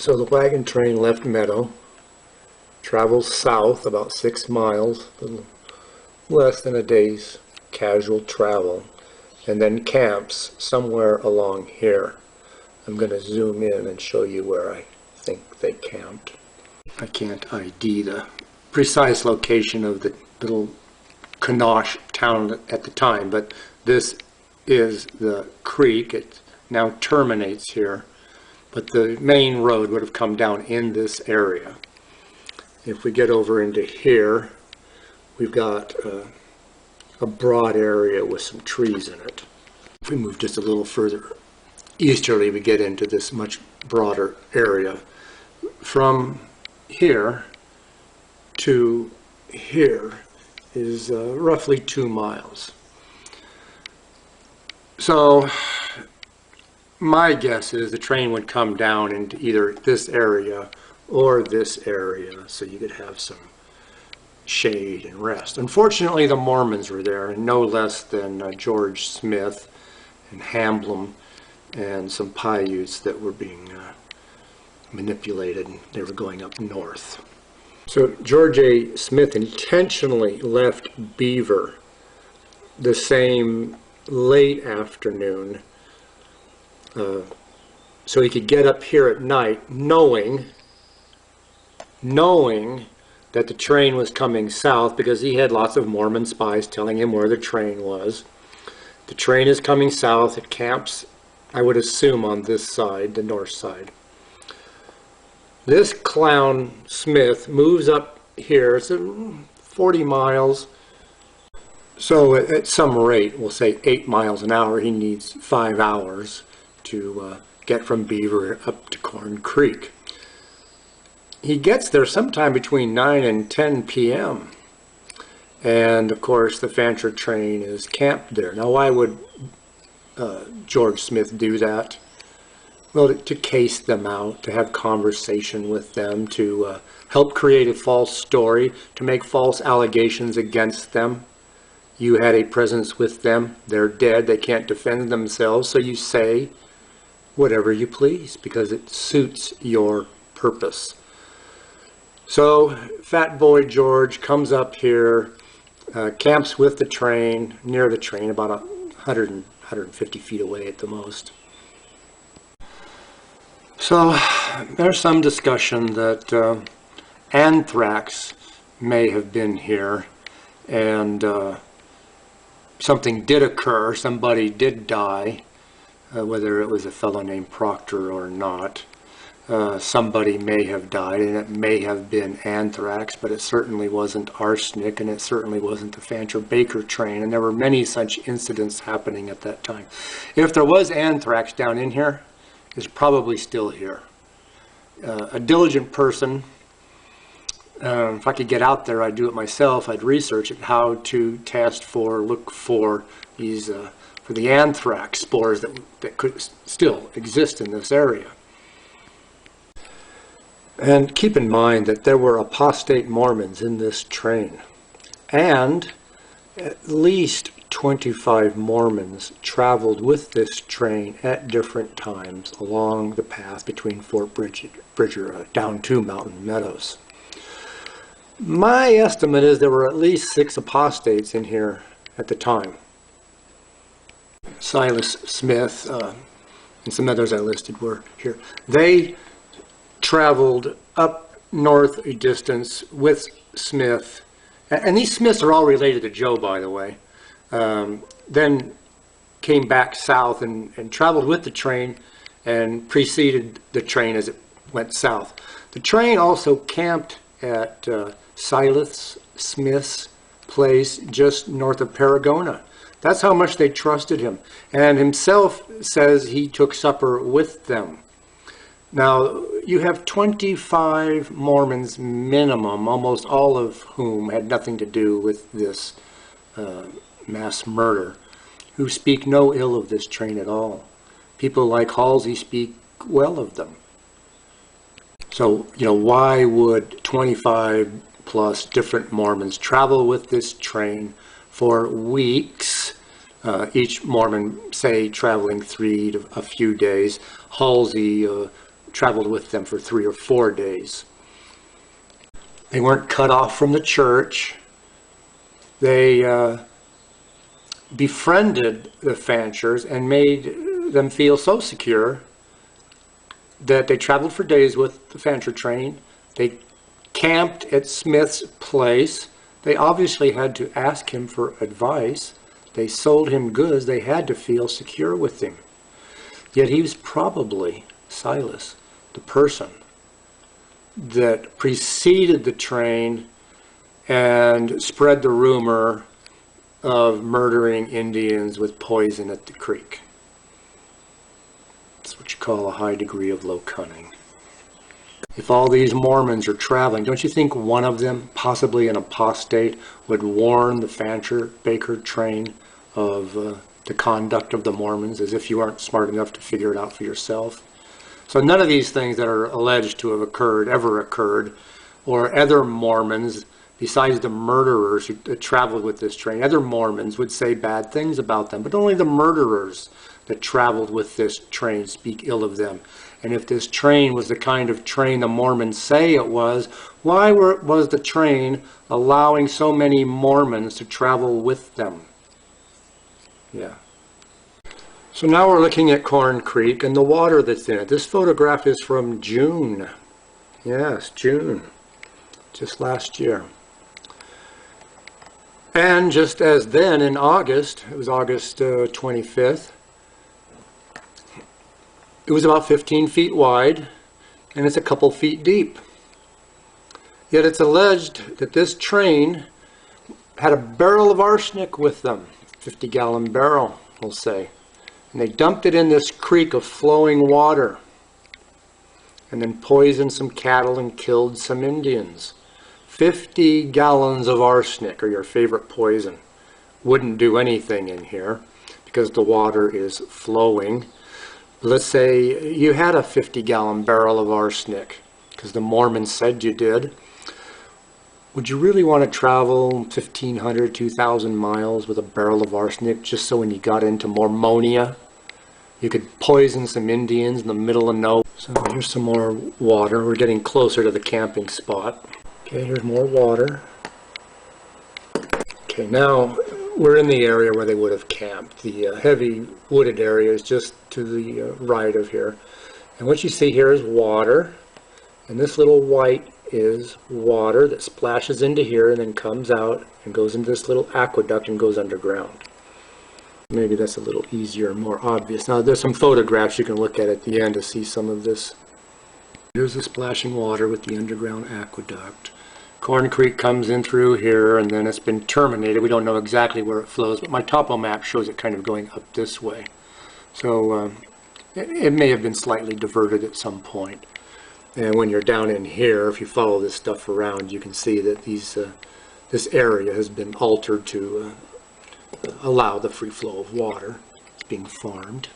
So the wagon train left Meadow, travels south about 6 miles, a little less than a day's casual travel, and then camps somewhere along here. I'm going to zoom in and show you where I think they camped. I can't ID the precise location of the little Kanosh town at the time, but this is the creek. It now terminates here, but the main road would have come down in this area. If we get over into here, we've got a broad area with some trees in it. If we move just a little further easterly, we get into this much broader area. From here to here is roughly 2 miles. So my guess is the train would come down into either this area or this area, so you could have some shade and rest. Unfortunately, the Mormons were there, and no less than George Smith and Hamblin and some Paiutes that were being manipulated, and they were going up north. So George A. Smith intentionally left Beaver the same late afternoon so he could get up here at night, knowing that the train was coming south, because he had lots of Mormon spies telling him where the train was. The train is coming south. It camps, I would assume, on this side, the north side. This clown Smith moves up here. It's 40 miles. So at some rate, we'll say 8 miles an hour, he needs 5 hours to get from Beaver up to Corn Creek. He gets there sometime between 9 and 10 p.m. And of course the Fancher train is camped there. Now why would George Smith do that? Well, to case them out, to have conversation with them, to help create a false story, to make false allegations against them. You had a presence with them. They're dead. They can't defend themselves. So you say whatever you please because it suits your purpose. So Fat Boy George comes up here, camps with the train, near the train, about 150 feet away at the most. So there's some discussion that anthrax may have been here, and something did occur. Somebody did die, whether it was a fellow named Proctor or not. Somebody may have died, and it may have been anthrax, but it certainly wasn't arsenic, and it certainly wasn't the Fancher Baker train, and there were many such incidents happening at that time. If there was anthrax down in here, it's probably still here. A diligent person, if I could get out there, I'd do it myself. I'd research it, how to test for, look for these, for the anthrax spores that could still exist in this area. And keep in mind that there were apostate Mormons in this train, and at least 25 Mormons traveled with this train at different times along the path between Fort Bridger down to Mountain Meadows. My estimate is there were at least 6 apostates in here at the time. Silas Smith and some others I listed were here. They traveled up north a distance with Smith, and these Smiths are all related to Joe, by the way. Then came back south and traveled with the train and preceded the train as it went south. The train also camped at Silas Smith's place just north of Paragona. That's how much they trusted him. And himself says he took supper with them. Now, you have 25 Mormons minimum, almost all of whom had nothing to do with this mass murder, who speak no ill of this train at all. People like Halsey speak well of them. So, why would 25 plus different Mormons travel with this train for weeks? Each Mormon, say, traveling 3 to a few days. Halsey traveled with them for 3 or 4 days. They weren't cut off from the church. They befriended the Fanchers and made them feel so secure that they traveled for days with the Fancher train. They camped at Smith's place. They obviously had to ask him for advice. They sold him goods. They had to feel secure with him. Yet he was probably, Silas, the person that preceded the train and spread the rumor of murdering Indians with poison at the creek. That's what you call a high degree of low cunning. If all these Mormons are traveling, don't you think one of them, possibly an apostate, would warn the Fancher Baker train of the conduct of the Mormons, as if you aren't smart enough to figure it out for yourself? So none of these things that are alleged to have occurred ever occurred, or other Mormons, besides the murderers who traveled with this train, other Mormons would say bad things about them, but only the murderers that traveled with this train speak ill of them. And if this train was the kind of train the Mormons say it was, why was the train allowing so many Mormons to travel with them? Yeah. So now we're looking at Corn Creek and the water that's in it. This photograph is from June. Yes, June. Just last year. And just as then in August, it was August 25th, it was about 15 feet wide and it's a couple feet deep. Yet it's alleged that this train had a barrel of arsenic with them, 50-gallon barrel, we'll say. And they dumped it in this creek of flowing water and then poisoned some cattle and killed some Indians. 50 gallons of arsenic, or your favorite poison, wouldn't do anything in here because the water is flowing. Let's say you had a 50-gallon barrel of arsenic because the Mormons said you did. Would you really want to travel 1,500, 2,000 miles with a barrel of arsenic just so when you got into Mormonia, you could poison some Indians in the middle of nowhere? So here's some more water. We're getting closer to the camping spot. Okay, here's more water. Okay, now we're in the area where they would have camped. The heavy wooded area is just to the right of here. And what you see here is water. And this little white is water that splashes into here and then comes out and goes into this little aqueduct and goes underground. Maybe that's a little easier and more obvious. Now there's some photographs you can look at the end to see some of this. Here's the splashing water with the underground aqueduct. Corn Creek comes in through here and then it's been terminated. We don't know exactly where it flows, but my topo map shows it kind of going up this way. So it may have been slightly diverted at some point. And when you're down in here, if you follow this stuff around, you can see that this area has been altered to allow the free flow of water. It's being farmed.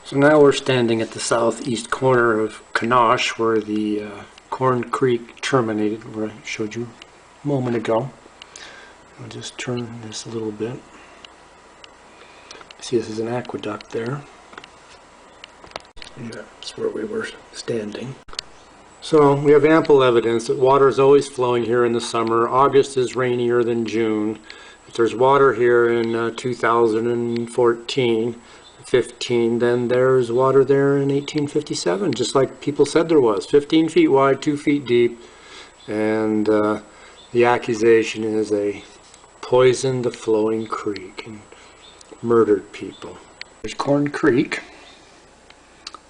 So now we're standing at the southeast corner of Kanosh, where the Corn Creek terminated, where I showed you a moment ago. I'll just turn this a little bit. See, this is an aqueduct there. Yeah, that's where we were standing. So we have ample evidence that water is always flowing here in the summer. August is rainier than June. If there's water here in 2014, 15, then there's water there in 1857, just like people said there was. 15 feet wide, 2 feet deep, and the accusation is they poisoned the flowing creek and murdered people. There's Corn Creek.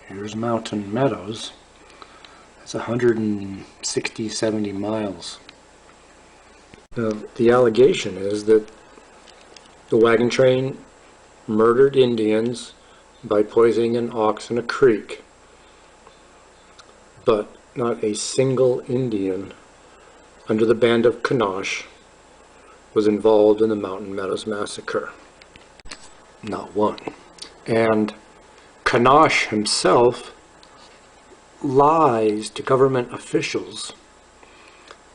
Here's Mountain Meadows. That's 160, 70 miles. The allegation is that the wagon train murdered Indians by poisoning an ox in a creek. But not a single Indian under the band of Kanosh was involved in the Mountain Meadows Massacre. Not one. And Kanosh himself lies to government officials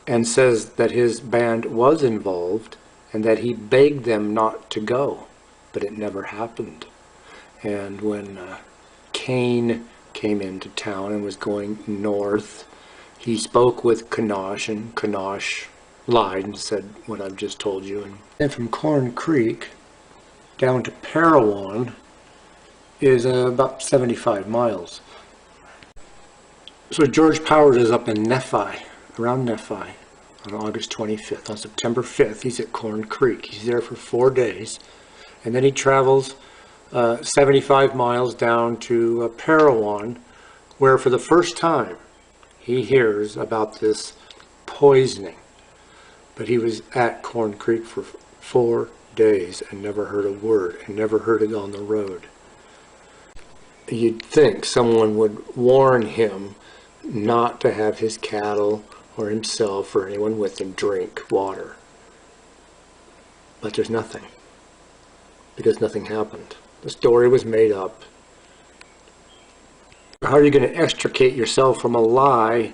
and says that his band was involved and that he begged them not to go, but it never happened. And when Cain came into town and was going north. He spoke with Kanosh, and Kanosh lied and said what I've just told you. And then from Corn Creek down to Parowan is about 75 miles. So George Powers is up in Nephi, around Nephi, on August 25th. On September 5th, he's at Corn Creek. He's there for 4 days. And then he travels 75 miles down to Parowan, where for the first time he hears about this poisoning. But he was at Corn Creek for 4 days and never heard a word, and never heard it on the road. You'd think someone would warn him not to have his cattle or himself or anyone with him drink water. But there's nothing, because nothing happened. The story was made up. How are you going to extricate yourself from a lie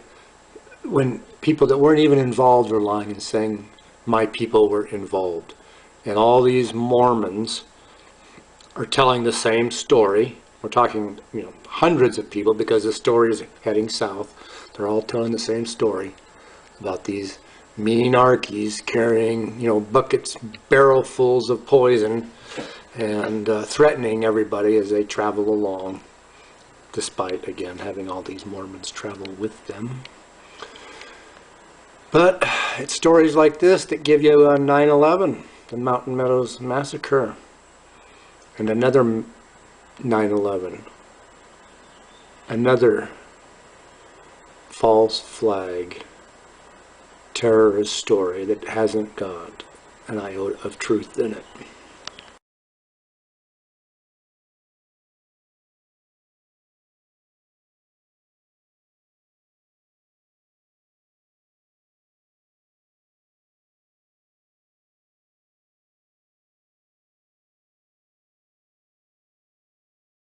when people that weren't even involved were lying and saying, my people were involved? And all these Mormons are telling the same story. We're talking, hundreds of people, because the story is heading south. They're all telling the same story about these mean Arkies carrying, buckets, barrelfuls of poison, and threatening everybody as they travel along, despite, again, having all these Mormons travel with them. But it's stories like this that give you 9/11, the Mountain Meadows Massacre, and another 9/11, another false flag terrorist story that hasn't got an iota of truth in it.